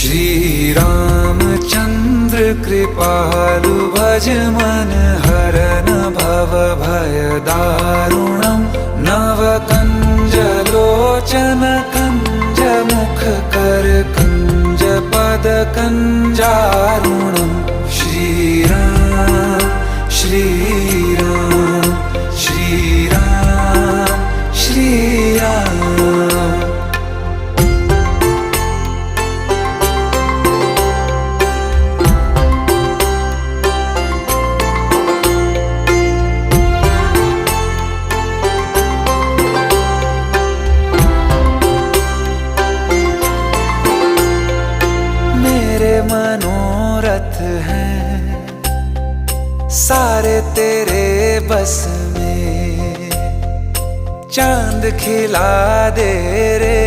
श्री रामचंद्र कृपालु भज मन हरन भव भय दारुणम नव कंज लोचन कंज मुख कर कंज पद कंजारुणम श्री राम श्री राम श्री राम श्री राम। मेरे मनोरथ हैं सारे तेरे बस में, चांद खिला दे रे